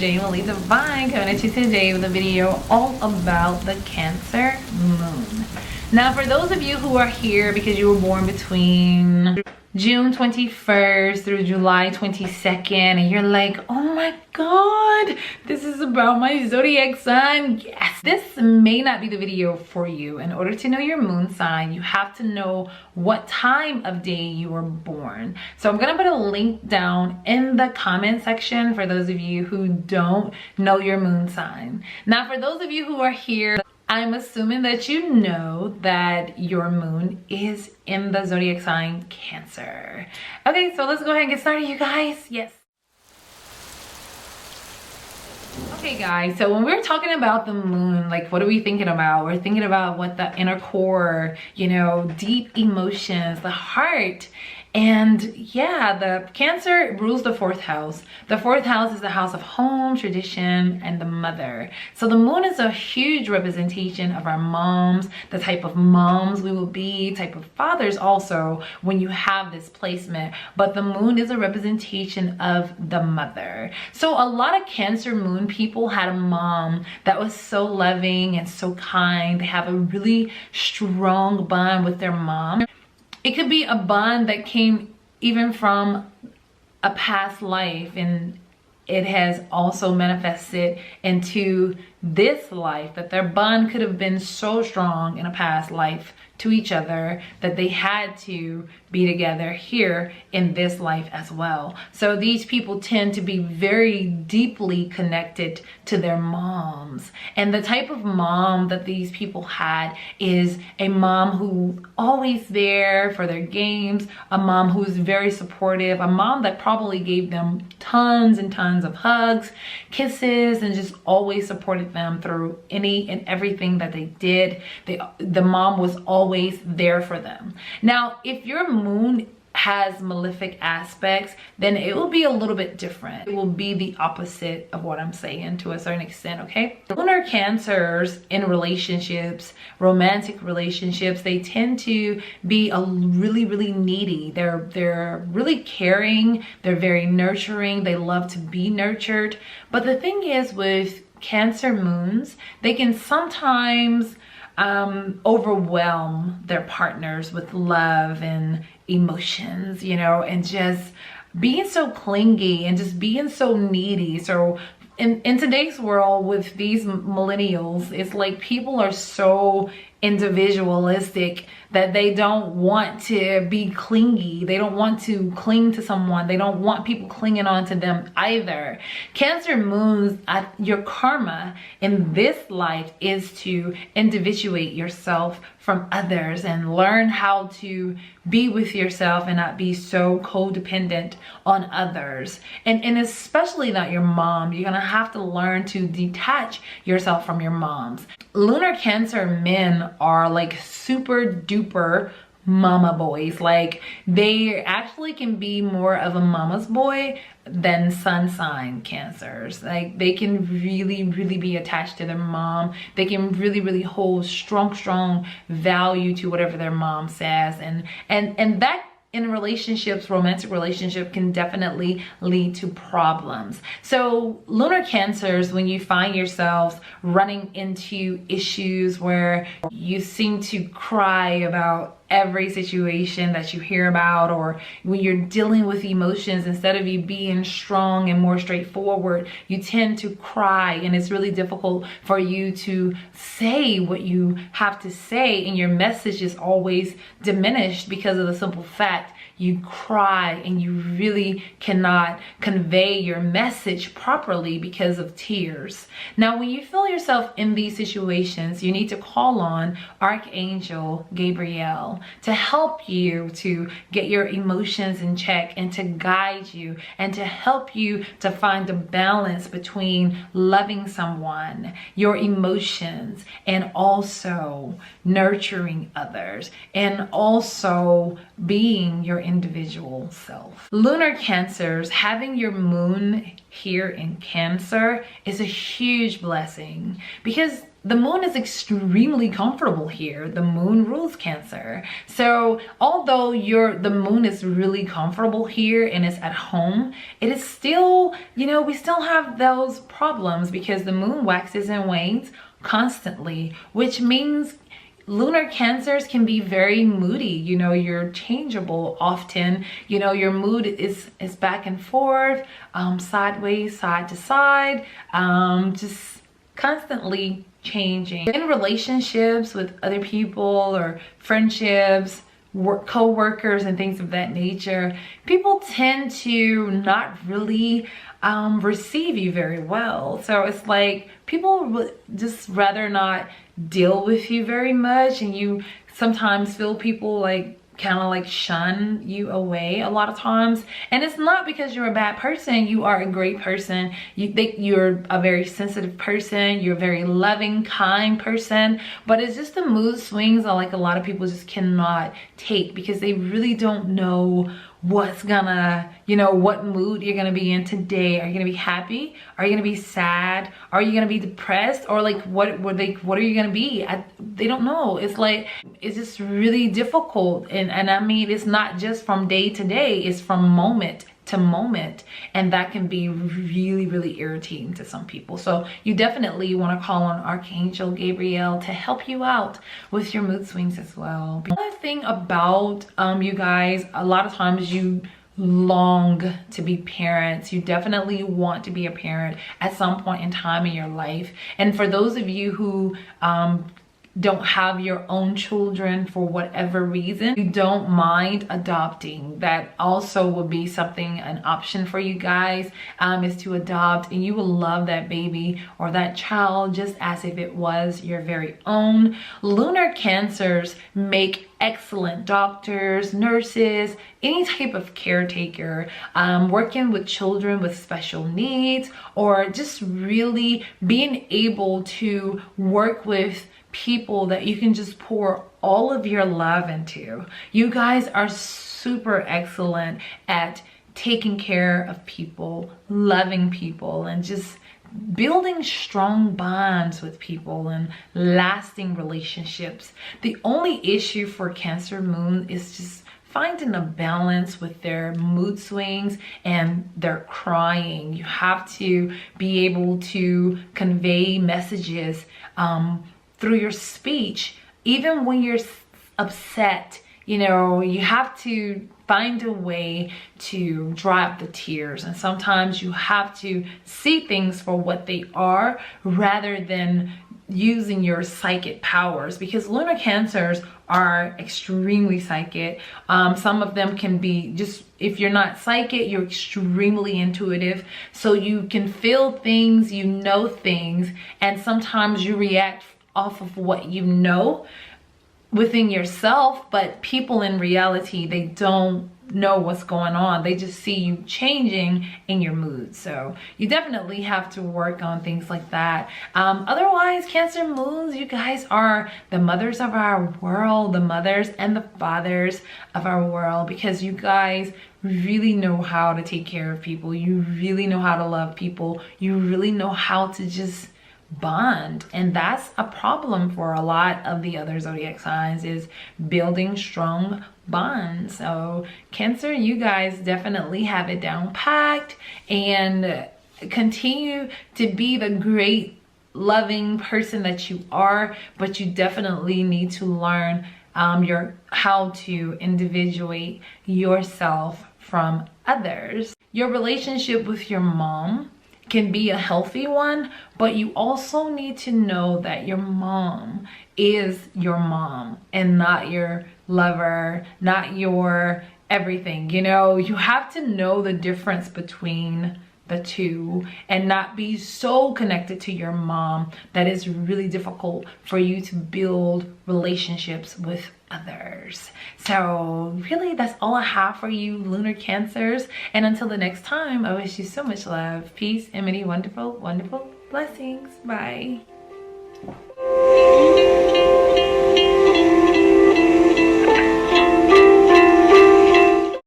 J. Malie Divine, coming at you today with a video all about the Cancer moon. Now, for those of you who are here because you were born between June 21st through July 22nd, and you're like, oh my god, this is about my zodiac sign. Yes, this may not be the video for you. In order to know your moon sign, you have to know what time of day you were born. So I'm gonna put a link down in the comment section for those of you who don't know your moon sign. Now, for those of you who are here, I'm assuming that you know that your moon is in the zodiac sign Cancer. Okay, so let's go ahead and get started, you guys. Yes. Okay guys, so when we're talking about the moon, like what are we thinking about? We're thinking about what the inner core, you know, deep emotions, the heart. And yeah, the Cancer rules the fourth house. The fourth house is the house of home, tradition, and the mother. So the moon is a huge representation of our moms, the type of moms we will be, type of fathers also when you have this placement. But the moon is a representation of the mother. So a lot of Cancer moon people had a mom that was so loving and so kind. They have a really strong bond with their mom. It could be a bond that came even from a past life, and it has also manifested into this life, that their bond could have been so strong in a past life to each other that they had to be together here in this life as well. So these people tend to be very deeply connected to their moms. And the type of mom that these people had is a mom who always there for their games, a mom who's very supportive, a mom that probably gave them tons and tons of hugs, kisses, and just always supported them through any and everything that they did. The mom was always there for them. Now, if your moon has malefic aspects, then it will be a little bit different. It will be the opposite of what I'm saying to a certain extent, okay? Lunar Cancers in relationships, romantic relationships, they tend to be really needy. They're really caring, they're very nurturing, they love to be nurtured. But the thing is with Cancer moons, they can sometimes overwhelm their partners with love and emotions, you know, and just being so clingy and just being so needy. So in today's world with these millennials, it's like people are so individualistic that they don't want to be clingy. They don't want to cling to someone. They don't want people clinging on to them either. Cancer moons, your karma in this life is to individuate yourself from others and learn how to be with yourself and not be so codependent on others. And especially not your mom. You're gonna have to learn to detach yourself from your moms. Lunar Cancer men are like super duper mama boys. Like they actually can be more of a mama's boy than sun sign Cancers. Like they can really be attached to their mom. They can really hold strong value to whatever their mom says, and that in relationships, romantic relationship, can definitely lead to problems. So lunar Cancers, when you find yourselves running into issues where you seem to cry about every situation that you hear about, or when you're dealing with emotions, instead of you being strong and more straightforward, you tend to cry, and it's really difficult for you to say what you have to say, and your message is always diminished because of the simple fact you cry and you really cannot convey your message properly because of tears. Now, when you feel yourself in these situations, you need to call on Archangel Gabriel to help you to get your emotions in check and to guide you and to help you to find a balance between loving someone, your emotions, and also nurturing others, and also being your individual self. Lunar Cancers, having your moon here in Cancer is a huge blessing because the moon is extremely comfortable here. The moon rules Cancer. So although the moon is really comfortable here and it's at home, it is still, you know, we still have those problems because the moon waxes and wanes constantly, which means lunar Cancers can be very moody. You know, you're changeable often. You know, your mood is back and forth, sideways, side to side, just constantly changing. In relationships with other people or friendships, co-workers and things of that nature, people tend to not really receive you very well. So it's like people would just rather not deal with you very much, and you sometimes feel people like kind of like shun you away a lot of times. And it's not because you're a bad person. You are a great person. You think you're a very sensitive person, you're a very loving, kind person, but it's just the mood swings that like a lot of people just cannot take because they really don't know what's gonna, you know, what mood you're gonna be in today. Are you gonna be happy? Are you gonna be sad? Are you gonna be depressed? Or like what are you gonna be? They don't know. It's like, it's just really difficult. And I mean, it's not just from day to day, it's from moment to moment, and that can be really, really irritating to some people. So you definitely want to call on Archangel Gabriel to help you out with your mood swings as well. Another thing about you guys, a lot of times you long to be parents. You definitely want to be a parent at some point in time in your life. And for those of you who don't have your own children for whatever reason, you don't mind adopting. That also would be something, an option for you guys, is to adopt, and you will love that baby or that child just as if it was your very own. Lunar Cancers make excellent doctors, nurses, any type of caretaker, working with children with special needs, or just really being able to work with people that you can just pour all of your love into. You guys are super excellent at taking care of people, loving people, and just building strong bonds with people and lasting relationships. The only issue for Cancer moon is just finding a balance with their mood swings and their crying. You have to be able to convey messages through your speech, even when you're upset. You know, you have to find a way to dry up the tears, and sometimes you have to see things for what they are rather than using your psychic powers, because lunar Cancers are extremely psychic. Some of them can be just, if you're not psychic, you're extremely intuitive, so you can feel things, you know things, and sometimes you react off of what you know within yourself, but people in reality, they don't know what's going on. They just see you changing in your mood. So you definitely have to work on things like that. Otherwise, Cancer moons, you guys are the mothers of our world, the mothers and the fathers of our world, because you guys really know how to take care of people. You really know how to love people. You really know how to just bond, and that's a problem for a lot of the other zodiac signs, is building strong bonds. So Cancer, you guys definitely have it down packed, and continue to be the great loving person that you are, but you definitely need to learn how to individuate yourself from others. Your relationship with your mom can be a healthy one, but you also need to know that your mom is your mom and not your lover, not your everything. You know, you have to know the difference between the two and not be so connected to your mom that it's really difficult for you to build relationships with others. So really, that's all I have for you, lunar Cancers, and until the next time, I wish you so much love, peace, and many wonderful blessings. Bye.